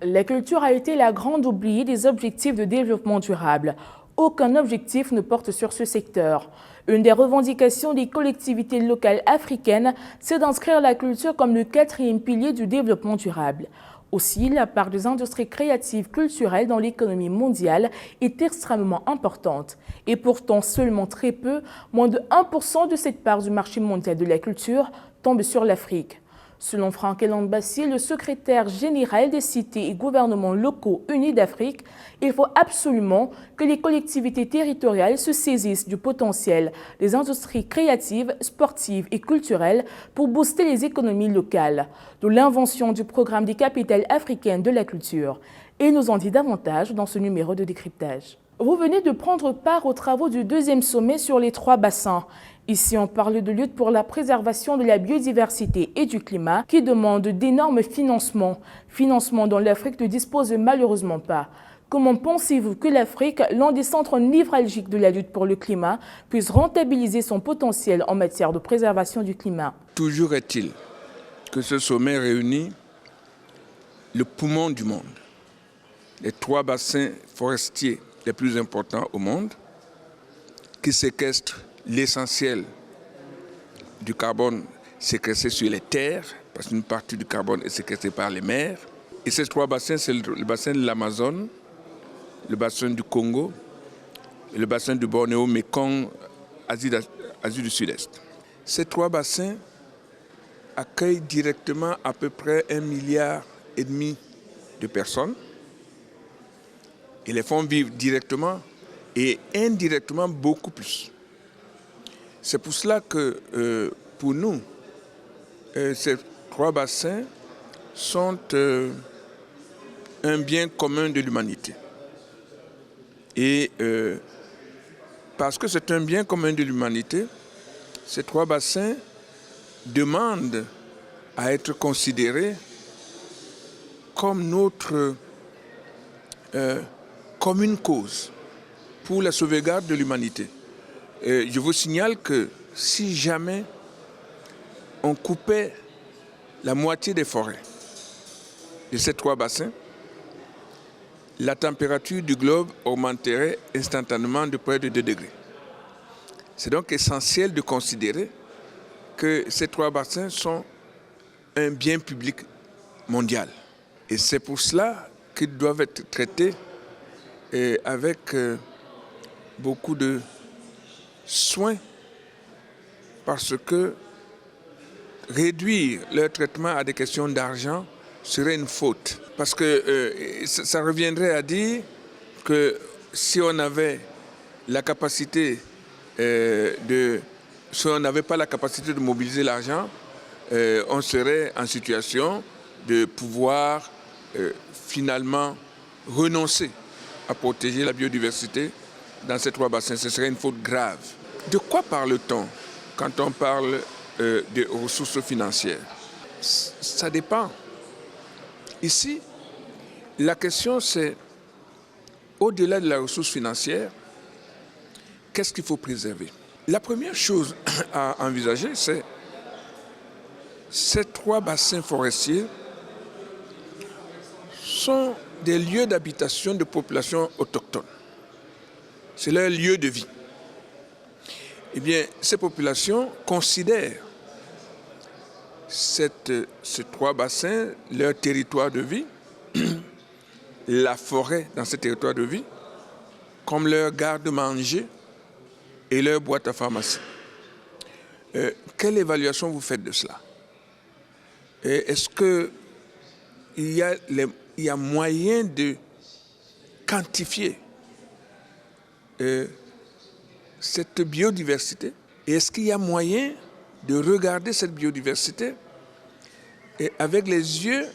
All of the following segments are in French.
La culture a été la grande oubliée des objectifs de développement durable. Aucun objectif ne porte sur ce secteur. Une des revendications des collectivités locales africaines, c'est d'inscrire la culture comme le 4e pilier du développement durable. Aussi, la part des industries créatives culturelles dans l'économie mondiale est extrêmement importante. Et pourtant, seulement très peu, moins de 1% de cette part du marché mondial de la culture, tombe sur l'Afrique. Selon Franck Elambassi, le secrétaire général des cités et gouvernements locaux unis d'Afrique, il faut absolument que les collectivités territoriales se saisissent du potentiel des industries créatives, sportives et culturelles pour booster les économies locales, de l'invention du programme des capitales africaines de la culture. Et nous en dit davantage dans ce numéro de décryptage. Vous venez de prendre part aux travaux du 2e sommet sur les 3 bassins. Ici, on parle de lutte pour la préservation de la biodiversité et du climat qui demande d'énormes financements dont l'Afrique ne dispose malheureusement pas. Comment pensez-vous que l'Afrique, l'un des centres névralgiques de la lutte pour le climat, puisse rentabiliser son potentiel en matière de préservation du climat? Toujours est-il que ce sommet réunit le poumon du monde, les 3 bassins forestiers les plus importants au monde, qui séquestrent l'essentiel du carbone séquestré sur les terres, parce qu'une partie du carbone est séquestrée par les mers. Et ces 3 bassins, c'est le bassin de l'Amazone, le bassin du Congo et le bassin du Bornéo, Mékong, Asie du Sud-Est. Ces 3 bassins accueillent directement à peu près 1,5 milliard de personnes et les font vivre directement et indirectement beaucoup plus. C'est pour cela que pour nous, ces 3 bassins sont un bien commun de l'humanité. Et parce que c'est un bien commun de l'humanité, ces 3 bassins demandent à être considérés comme notre commune cause pour la sauvegarde de l'humanité. Je vous signale que si jamais on coupait la moitié des forêts de ces 3 bassins, la température du globe augmenterait instantanément de près de 2 degrés. C'est donc essentiel de considérer que ces 3 bassins sont un bien public mondial. Et c'est pour cela qu'ils doivent être traités avec beaucoup de soins, parce que réduire leur traitement à des questions d'argent serait une faute. Parce que ça reviendrait à dire que si on avait la capacité si on n'avait pas la capacité de mobiliser l'argent, on serait en situation de pouvoir finalement renoncer à protéger la biodiversité dans ces 3 bassins. Ce serait une faute grave. De quoi parle-t-on quand on parle de ressources financières? Ça dépend. Ici, la question c'est, au-delà de la ressource financière, qu'est-ce qu'il faut préserver? La première chose à envisager, c'est ces 3 bassins forestiers sont des lieux d'habitation de populations autochtones. C'est leur lieu de vie. Eh bien, ces populations considèrent ces 3 bassins, leur territoire de vie, la forêt dans ce territoire de vie, comme leur garde-manger et leur boîte à pharmacie. Quelle évaluation vous faites de cela? Est-ce qu'il y a moyen de quantifier cette biodiversité? Et est-ce qu'il y a moyen de regarder cette biodiversité avec les yeux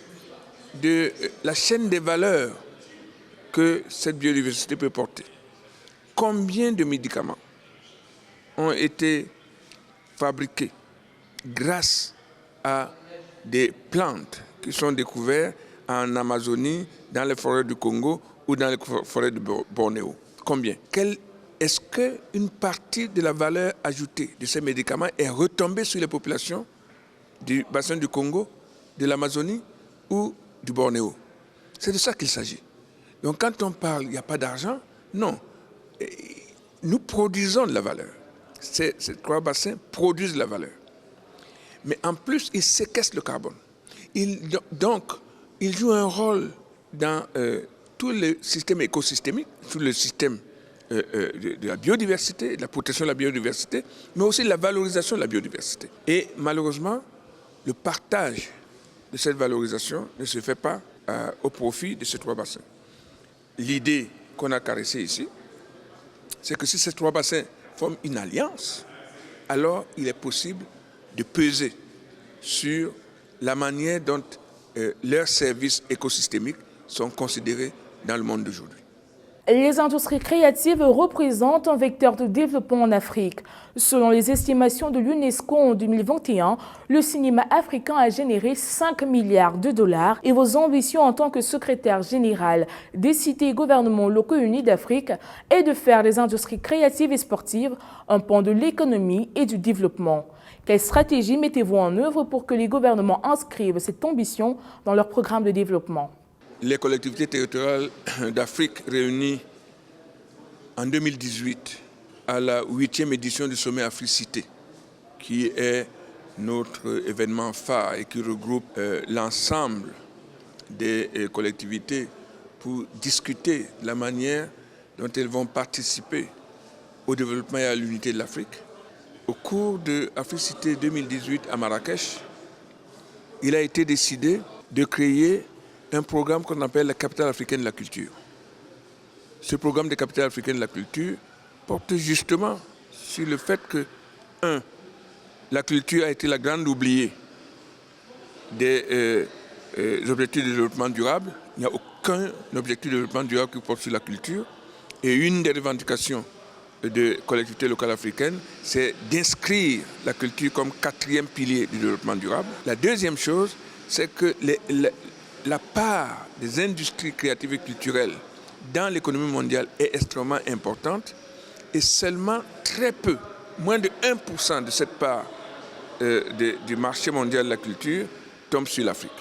de la chaîne des valeurs que cette biodiversité peut porter? Combien de médicaments ont été fabriqués grâce à des plantes qui sont découvertes en Amazonie, dans les forêts du Congo ou dans les forêts de Bornéo? Combien? Est-ce qu'une partie de la valeur ajoutée de ces médicaments est retombée sur les populations du bassin du Congo, de l'Amazonie ou du Bornéo? C'est de ça qu'il s'agit. Donc quand on parle, il n'y a pas d'argent, non. Nous produisons de la valeur. Ces trois bassins produisent de la valeur. Mais en plus, ils séquestrent le carbone. Donc, ils jouent un rôle dans tout le système écosystémique, tout le système de la biodiversité, de la protection de la biodiversité, mais aussi de la valorisation de la biodiversité. Et malheureusement, le partage de cette valorisation ne se fait pas au profit de ces trois bassins. L'idée qu'on a caressée ici, c'est que si ces trois bassins forment une alliance, alors il est possible de peser sur la manière dont leurs services écosystémiques sont considérés dans le monde d'aujourd'hui. Les industries créatives représentent un vecteur de développement en Afrique. Selon les estimations de l'UNESCO en 2021, le cinéma africain a généré 5 milliards de dollars et vos ambitions en tant que secrétaire général des cités gouvernements locaux unis d'Afrique est de faire des industries créatives et sportives un pan de l'économie et du développement. Quelle stratégie mettez-vous en œuvre pour que les gouvernements inscrivent cette ambition dans leur programme de développement? Les collectivités territoriales d'Afrique réunies en 2018 à la 8e édition du sommet Africité, qui est notre événement phare et qui regroupe l'ensemble des collectivités pour discuter de la manière dont elles vont participer au développement et à l'unité de l'Afrique. Au cours de Africité 2018 à Marrakech, il a été décidé de créer un programme qu'on appelle la capitale africaine de la culture. Ce programme de capitale africaine de la culture porte justement sur le fait que, la culture a été la grande oubliée des objectifs de développement durable. Il n'y a aucun objectif de développement durable qui porte sur la culture. Et une des revendications de collectivités locales africaines, c'est d'inscrire la culture comme 4e pilier du développement durable. La deuxième chose, c'est que la part des industries créatives et culturelles dans l'économie mondiale est extrêmement importante et seulement très peu, moins de 1% de cette part du marché mondial de la culture tombe sur l'Afrique.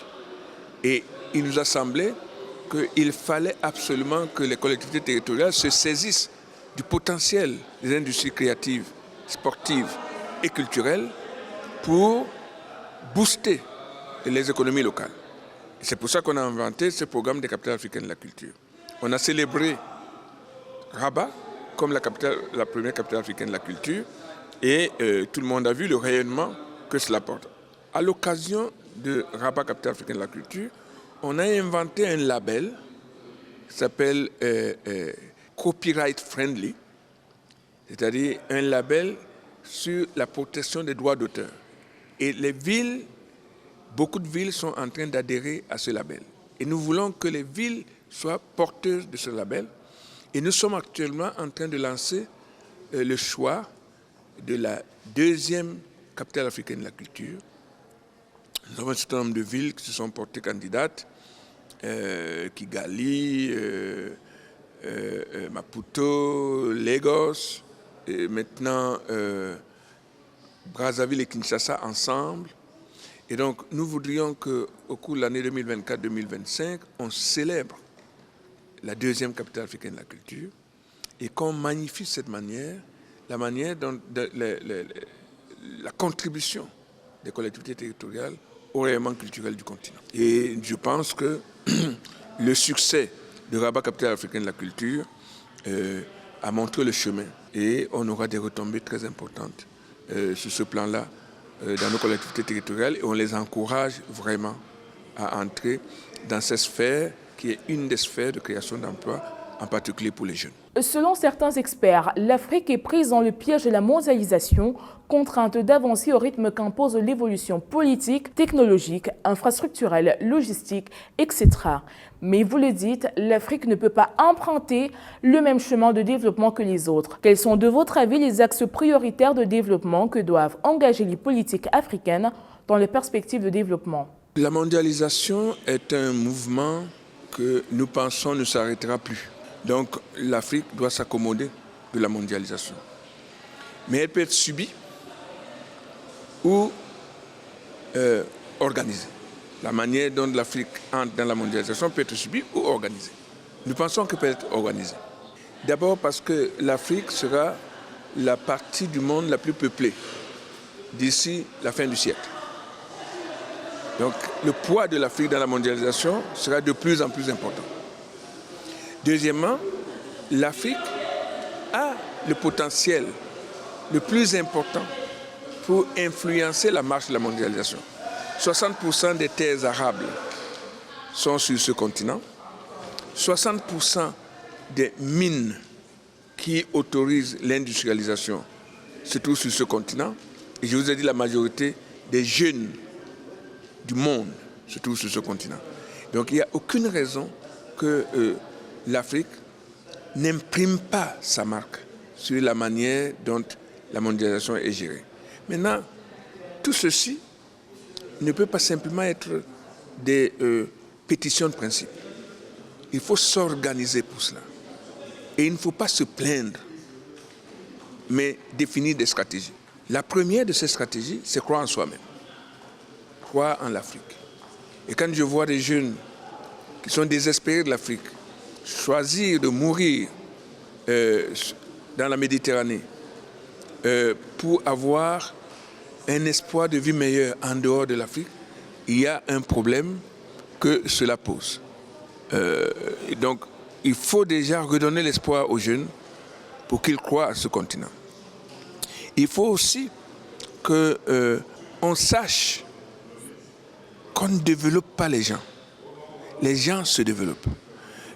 Et il nous a semblé qu'il fallait absolument que les collectivités territoriales se saisissent du potentiel des industries créatives, sportives et culturelles pour booster les économies locales. C'est pour ça qu'on a inventé ce programme des capitales africaines de la culture. On a célébré Rabat comme la première capitale africaine de la culture et tout le monde a vu le rayonnement que cela porte. À l'occasion de Rabat, capitale africaine de la culture, on a inventé un label qui s'appelle Copyright Friendly, c'est-à-dire un label sur la protection des droits d'auteur. Et beaucoup de villes sont en train d'adhérer à ce label. Et nous voulons que les villes soient porteuses de ce label. Et nous sommes actuellement en train de lancer le choix de la 2e capitale africaine de la culture. Nous avons un certain nombre de villes qui se sont portées candidates. Kigali, Maputo, Lagos, et maintenant Brazzaville et Kinshasa ensemble. Et donc, nous voudrions qu'au cours de l'année 2024-2025, on célèbre la 2e capitale africaine de la culture et qu'on magnifie de cette manière, la manière dont la contribution des collectivités territoriales au rayonnement culturel du continent. Et je pense que le succès de Rabat, capitale africaine de la culture, a montré le chemin et on aura des retombées très importantes sur ce plan-là dans nos collectivités territoriales et on les encourage vraiment à entrer dans cette sphère qui est une des sphères de création d'emplois, en particulier pour les jeunes. Selon certains experts, l'Afrique est prise dans le piège de la mondialisation, contrainte d'avancer au rythme qu'impose l'évolution politique, technologique, infrastructurelle, logistique, etc. Mais vous le dites, l'Afrique ne peut pas emprunter le même chemin de développement que les autres. Quels sont de votre avis les axes prioritaires de développement que doivent engager les politiques africaines dans les perspectives de développement? La mondialisation est un mouvement que nous pensons ne s'arrêtera plus. Donc l'Afrique doit s'accommoder de la mondialisation. Mais elle peut être subie ou organisée. la manière dont l'Afrique entre dans la mondialisation peut être subie ou organisée. Nous pensons qu'elle peut être organisée. D'abord parce que l'Afrique sera la partie du monde la plus peuplée d'ici la fin du siècle. Donc le poids de l'Afrique dans la mondialisation sera de plus en plus important. Deuxièmement, l'Afrique a le potentiel le plus important pour influencer la marche de la mondialisation. 60% des terres arables sont sur ce continent. 60% des mines qui autorisent l'industrialisation se trouvent sur ce continent. Et je vous ai dit, la majorité des jeunes du monde se trouvent sur ce continent. Donc il n'y a aucune raison que l'Afrique n'imprime pas sa marque sur la manière dont la mondialisation est gérée. Maintenant, tout ceci ne peut pas simplement être des pétitions de principe. Il faut s'organiser pour cela. Et il ne faut pas se plaindre, mais définir des stratégies. La première de ces stratégies, c'est croire en soi-même, croire en l'Afrique. Et quand je vois des jeunes qui sont désespérés de l'Afrique choisir de mourir dans la Méditerranée pour avoir un espoir de vie meilleure en dehors de l'Afrique, il y a un problème que cela pose. Et donc, il faut déjà redonner l'espoir aux jeunes pour qu'ils croient à ce continent. Il faut aussi qu'on sache qu'on ne développe pas les gens. Les gens se développent.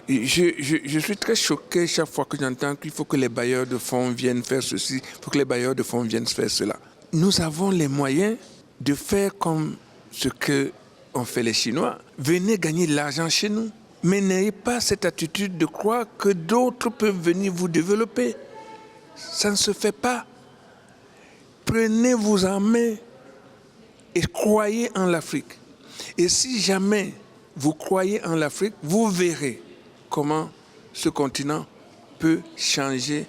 Je suis très choqué chaque fois que j'entends qu'il faut que les bailleurs de fonds viennent faire ceci, il faut que les bailleurs de fonds viennent faire cela. Nous avons les moyens de faire comme ce qu'ont fait les Chinois. Venez gagner de l'argent chez nous. Mais n'ayez pas cette attitude de croire que d'autres peuvent venir vous développer. Ça ne se fait pas. Prenez-vous en main et croyez en l'Afrique. Et si jamais vous croyez en l'Afrique, vous verrez comment ce continent peut changer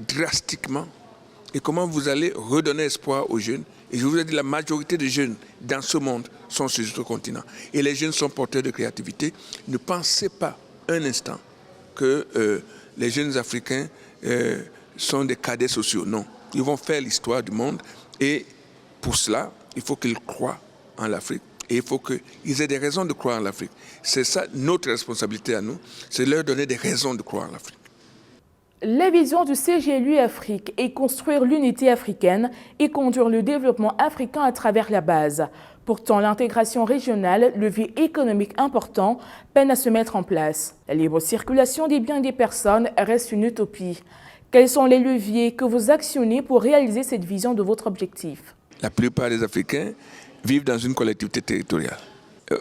drastiquement et comment vous allez redonner espoir aux jeunes. Et je vous ai dit, la majorité des jeunes dans ce monde sont sur ce continent. Et les jeunes sont porteurs de créativité. Ne pensez pas un instant que les jeunes Africains sont des cadets sociaux. Non, ils vont faire l'histoire du monde. Et pour cela, il faut qu'ils croient en l'Afrique. Et il faut qu'ils aient des raisons de croire en l'Afrique. C'est ça notre responsabilité à nous, c'est leur donner des raisons de croire en l'Afrique. La vision du CGLU Afrique est construire l'unité africaine et conduire le développement africain à travers la base. Pourtant, l'intégration régionale, levier économique important, peine à se mettre en place. La libre circulation des biens et des personnes reste une utopie. Quels sont les leviers que vous actionnez pour réaliser cette vision de votre objectif? La plupart des Africains vivent dans une collectivité territoriale.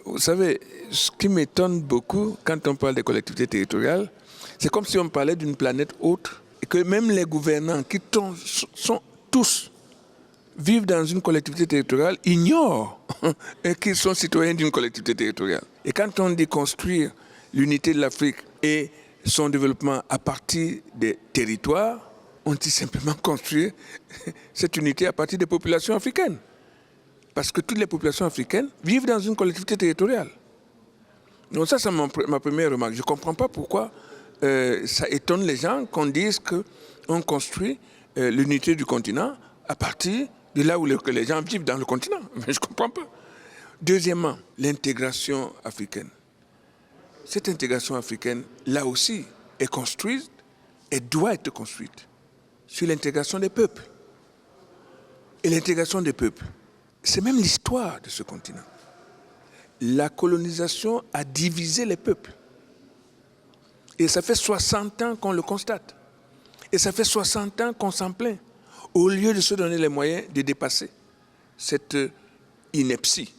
Vous savez, ce qui m'étonne beaucoup quand on parle des collectivités territoriales, c'est comme si on parlait d'une planète autre et que même les gouvernants qui sont tous vivent dans une collectivité territoriale ignorent qu'ils sont citoyens d'une collectivité territoriale. Et quand on dit construire l'unité de l'Afrique et son développement à partir des territoires, on dit simplement construire cette unité à partir des populations africaines. Parce que toutes les populations africaines vivent dans une collectivité territoriale. Donc ça, c'est ma première remarque. Je ne comprends pas pourquoi ça étonne les gens qu'on dise qu'on construit l'unité du continent à partir de là où les gens vivent dans le continent. Mais je ne comprends pas. Deuxièmement, l'intégration africaine. Cette intégration africaine, là aussi, est construite et doit être construite sur l'intégration des peuples. Et l'intégration des peuples, c'est même l'histoire de ce continent. La colonisation a divisé les peuples. Et ça fait 60 ans qu'on le constate. Et ça fait 60 ans qu'on s'en plaint, au lieu de se donner les moyens de dépasser cette ineptie.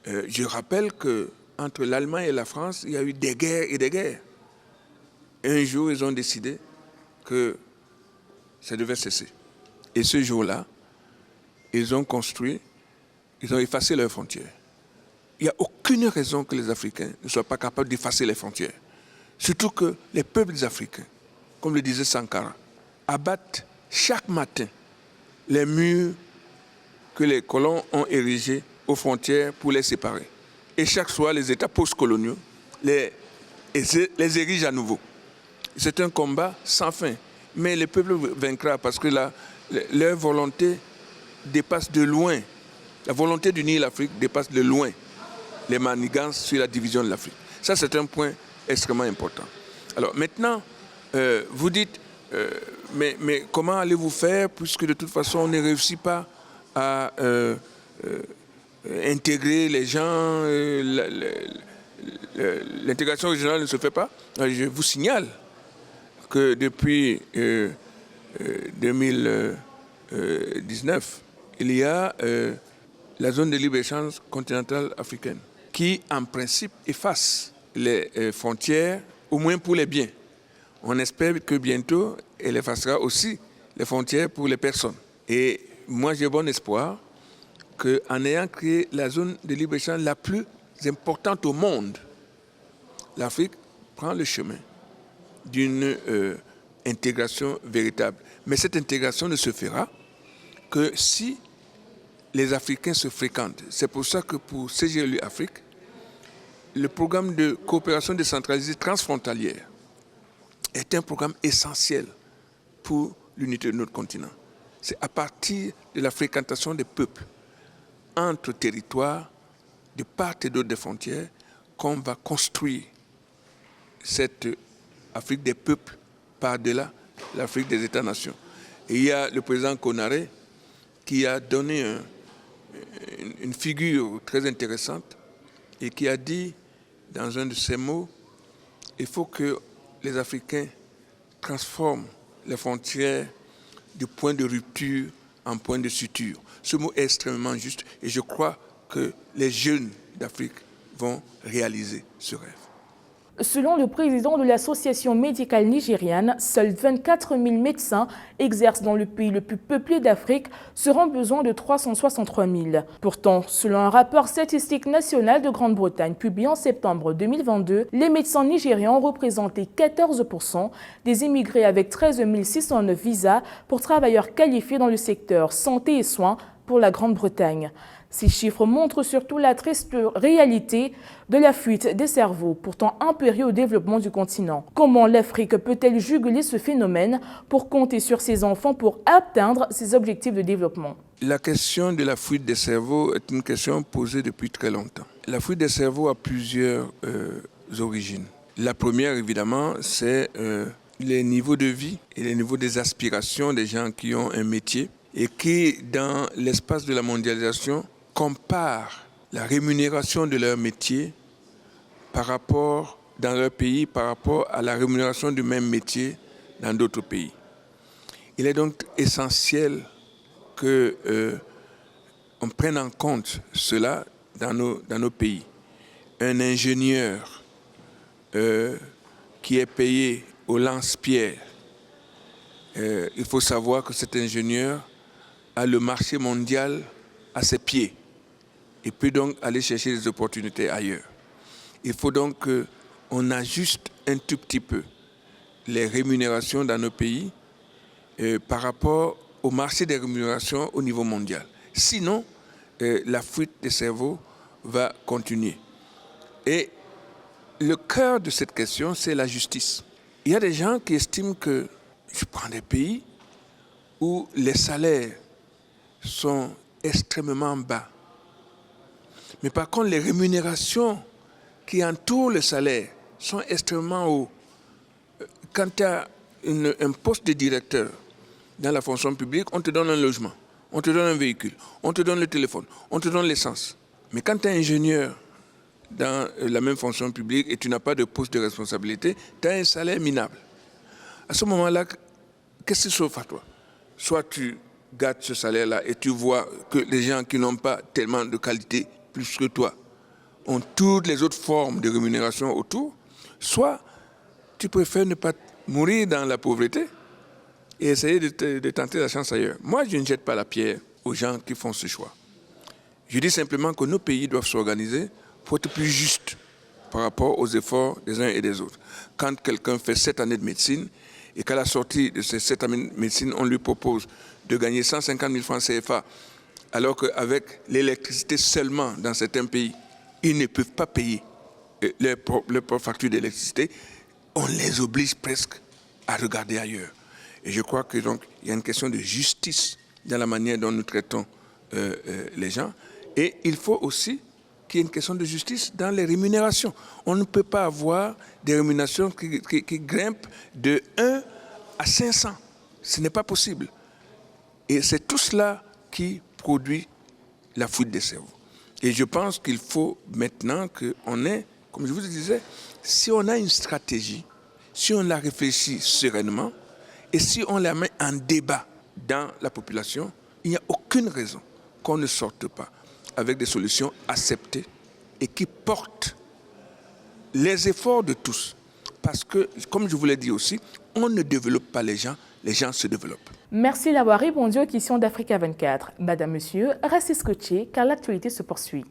Je rappelle qu'entre l'Allemagne et la France, il y a eu des guerres et des guerres. Un jour, ils ont décidé que ça devait cesser. Et ce jour-là, ils ont effacé leurs frontières. Il n'y a aucune raison que les Africains ne soient pas capables d'effacer les frontières. Surtout que les peuples africains, comme le disait Sankara, abattent chaque matin les murs que les colons ont érigés aux frontières pour les séparer. Et chaque soir, les États post-coloniaux les érigent à nouveau. C'est un combat sans fin. Mais le peuple vaincra parce que leur volonté dépasse de loin. La volonté d'unir l'Afrique dépasse de loin les manigances sur la division de l'Afrique. Ça, c'est un point extrêmement important. Alors maintenant, vous dites, mais comment allez-vous faire puisque de toute façon, on ne réussit pas à intégrer les gens, l'intégration régionale ne se fait pas. Je vous signale que depuis 2019, il y a la zone de libre-échange continentale africaine qui, en principe, efface les frontières, au moins pour les biens. On espère que bientôt, elle effacera aussi les frontières pour les personnes. Et moi, j'ai bon espoir qu'en ayant créé la zone de libre-échange la plus importante au monde, l'Afrique prend le chemin d'une intégration véritable. Mais cette intégration ne se fera que si les Africains se fréquentent. C'est pour ça que pour CGLU Afrique, le programme de coopération décentralisée transfrontalière est un programme essentiel pour l'unité de notre continent. C'est à partir de la fréquentation des peuples entre territoires, de part et d'autre des frontières, qu'on va construire cette Afrique des peuples par-delà l'Afrique des États-nations. Et il y a le président Konaré qui a donné une figure très intéressante et qui a dit, dans un de ses mots, il faut que les Africains transforment les frontières du point de rupture en point de suture. Ce mot est extrêmement juste et je crois que les jeunes d'Afrique vont réaliser ce rêve. Selon le président de l'association médicale nigériane, seuls 24 000 médecins exercent dans le pays le plus peuplé d'Afrique, seront besoin de 363 000. Pourtant, selon un rapport statistique national de Grande-Bretagne publié en septembre 2022, les médecins nigérians ont représenté 14% des immigrés avec 13 609 visas pour travailleurs qualifiés dans le secteur santé et soins pour la Grande-Bretagne. Ces chiffres montrent surtout la triste réalité de la fuite des cerveaux, pourtant impérieux au développement du continent. Comment l'Afrique peut-elle juguler ce phénomène pour compter sur ses enfants pour atteindre ses objectifs de développement? La question de la fuite des cerveaux est une question posée depuis très longtemps. La fuite des cerveaux a plusieurs origines. La première, évidemment, c'est les niveaux de vie et les niveaux des aspirations des gens qui ont un métier et qui, dans l'espace de la mondialisation, comparent la rémunération de leur métier dans leur pays par rapport à la rémunération du même métier dans d'autres pays. Il est donc essentiel qu'on prenne en compte cela dans nos pays. Un ingénieur qui est payé au lance-pierre, il faut savoir que cet ingénieur a le marché mondial à ses pieds. Il peut donc aller chercher des opportunités ailleurs. Il faut donc qu'on ajuste un tout petit peu les rémunérations dans nos pays par rapport au marché des rémunérations au niveau mondial. Sinon, la fuite des cerveaux va continuer. Et le cœur de cette question, c'est la justice. Il y a des gens qui estiment que, je prends des pays où les salaires sont extrêmement bas. Mais par contre, les rémunérations qui entourent le salaire sont extrêmement hauts. Quand tu as un poste de directeur dans la fonction publique, on te donne un logement, on te donne un véhicule, on te donne le téléphone, on te donne l'essence. Mais quand tu es ingénieur dans la même fonction publique et tu n'as pas de poste de responsabilité, tu as un salaire minable. À ce moment-là, qu'est-ce qui s'offre à toi? Soit tu gardes ce salaire-là et tu vois que les gens qui n'ont pas tellement de qualité plus que toi ont toutes les autres formes de rémunération autour, soit tu préfères ne pas mourir dans la pauvreté et essayer de tenter la chance ailleurs. Moi, je ne jette pas la pierre aux gens qui font ce choix. Je dis simplement que nos pays doivent s'organiser pour être plus justes par rapport aux efforts des uns et des autres. Quand quelqu'un fait 7 années de médecine et qu'à la sortie de ces 7 années de médecine, on lui propose de gagner 150 000 francs CFA alors qu'avec l'électricité seulement dans certains pays, ils ne peuvent pas payer leurs propres factures d'électricité, on les oblige presque à regarder ailleurs. Et je crois que donc il y a une question de justice dans la manière dont nous traitons les gens. Et il faut aussi qu'il y ait une question de justice dans les rémunérations. On ne peut pas avoir des rémunérations qui grimpent de 1 à 500. Ce n'est pas possible. Et c'est tout cela qui produit la fuite des cerveaux. Et je pense qu'il faut maintenant qu'on ait, comme je vous le disais, si on a une stratégie, si on la réfléchit sereinement et si on la met en débat dans la population, il n'y a aucune raison qu'on ne sorte pas avec des solutions acceptées et qui portent les efforts de tous. Parce que, comme je vous l'ai dit aussi, on ne développe pas les gens se développent. Merci d'avoir répondu aux questions d'Africa 24. Madame, Monsieur, restez scotchés car l'actualité se poursuit.